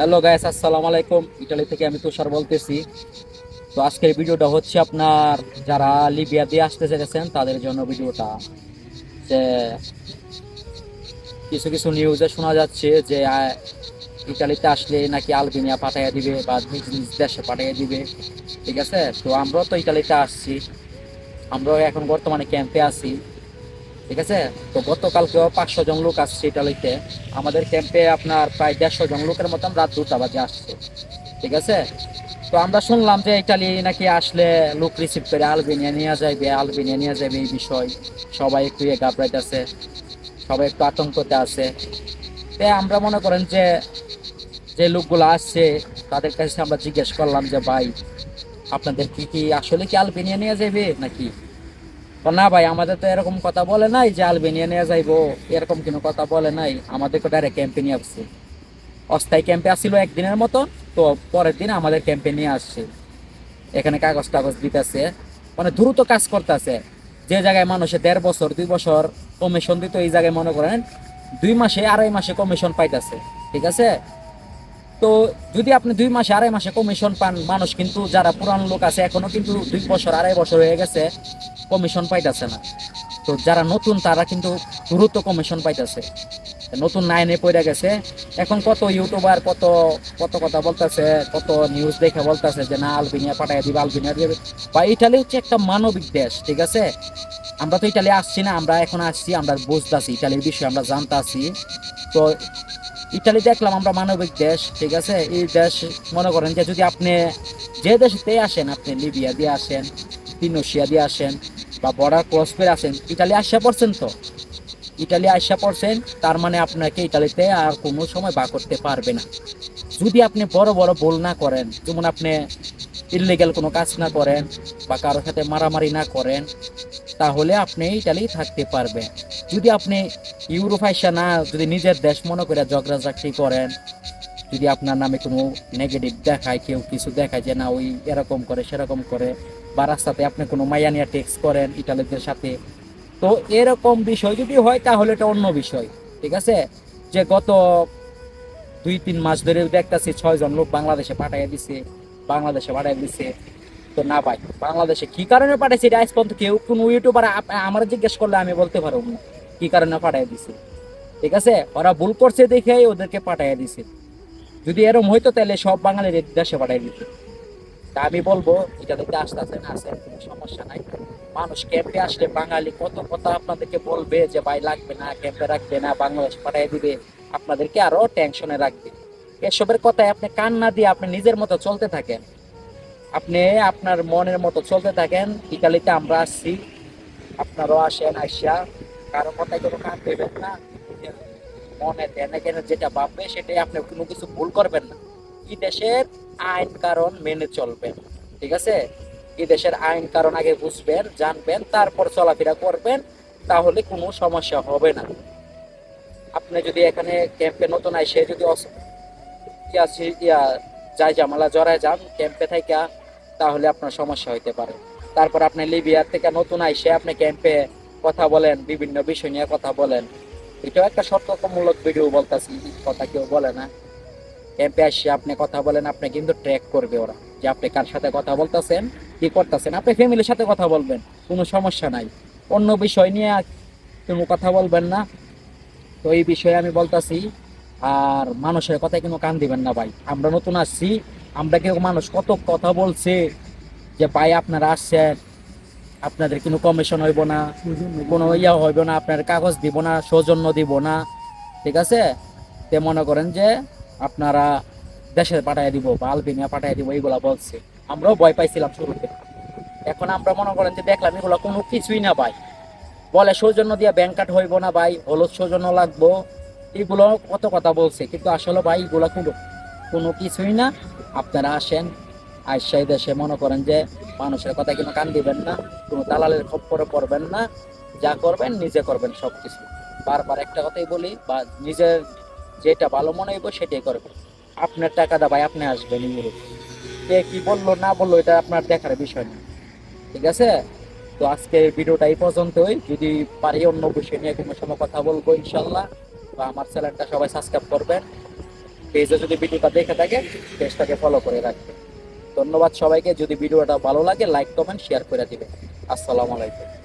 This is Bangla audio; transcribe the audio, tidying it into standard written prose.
হ্যালো গাইস, আসসালামু আলাইকুম। ইতালি থেকে আমি তুষার বলতেছি। তো আজকের ভিডিওটা হচ্ছে আপনার যারা লিবিয়া দিয়ে আসতে চাইছেন তাদের জন্য ভিডিওটা। যে কিছু কিছু নিউজে শোনা যাচ্ছে যে ইতালিতে আসলে নাকি আলবেনিয়া পাঠিয়ে দিবে বা নিজ নিজ দেশে পাঠিয়ে দিবে। ঠিক আছে, তো আমরাও তো ইতালিতে আসছি, আমরাও এখন বর্তমানে ক্যাম্পে আছি। ঠিক আছে, তো গতকালকেও 500 জন লোক আসছে ইতালিতে। আমাদের ক্যাম্পে আপনার প্রায় 150 জন লোকের মতন রাত 2টা বাজে আসছে। ঠিক আছে, তো আমরা শুনলাম যে ইটালি নাকি আসলে লোক রিসিভ করে আলবেনিয়া নিয়ে যাবে এই বিষয়। সবাই একটু ঘাবড়াইতেছে, সবাই একটু আতঙ্কতে আছে। তাই আমরা মনে করেন যে যে লোকগুলো আসছে তাদের কাছে আমরা জিজ্ঞেস করলাম যে ভাই, আপনাদের কি আসলে কি আলবেনিয়া নিয়ে যাবে নাকি? তো না ভাই, আমাদের তো এরকম কথা বলে নাই যে আলবেনিয়া নিয়ে যাইবো, এরকম কোনো কথা বলে নাই। আমাদেরকে ডাইরেক্ট ক্যাম্পে নিয়ে আসছে। অস্থায়ী ক্যাম্পে আসছিল একদিনের মতো, তো পরের দিন আমাদের ক্যাম্পে নিয়ে আসছে। এখানে কাগজ টাগজ দিতেছে, মানে দ্রুত কাজ করতেছে। যে জায়গায় মানুষে 1.5 বছর 2 বছর কমিশন দিত, এই জায়গায় মনে করেন 2 মাসে 2.5 মাসে কমিশন পাইতেছে। ঠিক আছে, তো যদি আপনি 2 মাসে 2.5 মাসে কমিশন পান, মানুষ কিন্তু যারা পুরান লোক আছে এখনো কিন্তু 2 বছর 2.5 বছর হয়ে গেছে কমিশন পাইতেছে না। তো যারা নতুন তারা কিন্তু দ্রুত কমিশন পাইতেছে, নতুন নাইনে পড়ে গেছে। এখন কত ইউটিউবার কত কত কথা বলতেছে, কত নিউজ দেখে বলতেছে যে না আলবেনিয়া পাঠাই দিবে, আলবেনিয়া দিবে। বা ইটালি হচ্ছে একটা মানবিক দেশ। ঠিক আছে, আমরা তো ইটালি আসছি না, আমরা এখন আসছি, আমরা বুঝতেছি ইটালির বিষয়ে, আমরা জানতাছি। তো ইটালি দেখলাম আমরা মানবিক দেশ। ঠিক আছে, এই দেশ মনে করেন যে যদি আপনি যে দেশতে আসেন, আপনি লিবিয়া দিয়ে আসেন, তিউনিসিয়া দিয়ে আসেন, বা বর্ডার ক্রস করে আসেন, ইটালি আসা পড়ছেন তো, ইটালি আসা পড়ছেন, তার মানে আপনাকে ইটালিতে আর কোনো সময় বা করতে পারবে না। যদি আপনি বড় বড় ভুল না করেন, যেমন আপনি ইললিগ্যাল কোনো কাজ না করেন বা কারোর সাথে মারামারি না করেন, তাহলে আপনি ইটালি থাকতে পারবেন। যদি আপনি ইউরোপ আইসা না, যদি নিজের দেশ মনে করে ঝগড়াঝাটি করেন, যদি আপনার নামে কোনো নেগেটিভ দেখায়, কেউ কিছু দেখায় যে না ওই এরকম করে সেরকম করে, বা রাস্তাতে আপনি কোনো মাইয়া নিয়ে টেক্স করেন ইটালিদের সাথে, তো এরকম বিষয় যদি হয় তাহলে এটা অন্য বিষয়। ঠিক আছে, যে গত 2-3 মাস ধরে দেখতেছি 6 জন লোক বাংলাদেশে পাঠিয়ে দিছে। তো না ভাই, বাংলাদেশে কি কারণে পাঠাইছে এটা আজ পর্যন্ত কেউ কোনো ইউটিউবার আমার জিজ্ঞেস করলে আমি বলতে পারবো না কি কারণে পাঠিয়ে দিছে। ঠিক আছে, ওরা ভুল করছে দেখে ওদেরকে পাঠিয়ে দিছে। যদি এরকম হইতো তাহলে সব বাঙালির দেশে পাঠিয়ে দিত। তা আমি বলবো এটা দেখতে আসতে না আসে, কোনো সমস্যা নাই। মানুষ ক্যাম্পে আসলে বাঙালি কত কথা আপনাদেরকে বলবে যে ভাই লাগবে না, ক্যাম্পে রাখবে না, বাংলাদেশ পাঠিয়ে দিবে, আপনাদেরকে আরো টেনশনে রাখবে। এসবের কথায় আপনি কান না দিয়ে আপনি নিজের মতো চলতে থাকেন, আপনি আপনার মনের মতো চলতে থাকেন। ইতালিতে আমরা আসছি, আপনারাও আসেন, আসিয়া কারো কথায় কোনো কান দেবেন না। নিজের মনে দেন কেন যেটা ভাববে সেটাই, আপনি কোনো কিছু ভুল করবেন না। এই দেশের আইন কারণ মেনে চলবেন। ঠিক আছে, এই দেশের আইন কারণ আগে বুঝবেন, জানবেন, তারপর চলাফেরা করবেন, তাহলে কোনো সমস্যা হবে না। আপনি যদি এখানে ক্যাম্পে নতুন আইসে যদি যাই ঝামেলা জড়ায় যান ক্যাম্পে থাইকা, তাহলে আপনার সমস্যা হইতে পারে। তারপর আপনি লিবিয়ার থেকে নতুন আইসে আপনি ক্যাম্পে কথা বলেন, বিভিন্ন বিষয় নিয়ে কথা বলেন। এটাও একটা সতর্কমূলক ভিডিও বলতেছি, কথা কেউ বলে না। ক্যাম্পে আসে আপনি কথা বলেন, আপনি কিন্তু ট্র্যাক করবে ওরা যে আপনি কার সাথে কথা বলতেছেন, কি করতেছেন। আপনি ফ্যামিলির সাথে কথা বলবেন, কোনো সমস্যা নাই। অন্য বিষয় নিয়ে কোনো কথা বলবেন না। তো এই বিষয়ে আমি বলতাছি। আর মানুষের কথায় কোনো কান দিবেন না ভাই, আমরা নতুন আসছি। আমরা কেউ মানুষ কত কথা বলছে যে ভাই আপনারা আসছেন, আপনাদের কোনো কমিশন হইব না, কোনো ইয়া হইব না, আপনার কাগজ দিব না, সৌজন্য দিব না। ঠিক আছে, তে মনে করেন যে আপনারা দেশে পাঠিয়ে দিব বা আলবেনিয়া পাঠিয়ে দিব, এইগুলা বলছে। আমরাও ভয় পাইছিলাম শুরুতে। এখন আমরা মনে করেন যে দেখলাম এগুলো কোনো কিছুই না ভাই। বলে সৌজন্য দিয়ে ব্যাংক কার্ড হইব না ভাই, হলুদ সৌজন্য লাগবো, এগুলো কত কথা বলছে, কিন্তু আসলে ভাই এগুলো কোনো কোনো কিছুই না। আপনারা আসেন, আইসাই দেশে মনে করেন যে মানুষের কথা কোনো কান দিবেন না, কোনো দালালের খপ্পরে পড়বেন না, যা করবেন নিজে করবেন সবকিছু। বারবার একটা কথাই বলি, বা নিজের যেটা ভালো মনে হইব সেটাই করবেন। আপনার টাকা দা ভাই, আপনি আসবেন ইউরোপ, কে কি বললো না বললো এটা আপনার দেখার বিষয় না। ঠিক আছে, তো আজকে ভিডিওটা এই পর্যন্তই। যদি পারি অন্য বিষয় নিয়ে কোনো সময় কথা বলবো ইনশাল্লাহ। বা আমার চ্যানেলটা সবাই সাবস্ক্রাইব করবেন। পেজে যদি ভিডিওটা দেখে থাকে পেজটাকে ফলো করে রাখবে। ধন্যবাদ সবাইকে। যদি ভিডিওটা ভালো লাগে লাইক কমেন্ট শেয়ার করে দিবে। আসসালামু আলাইকুম।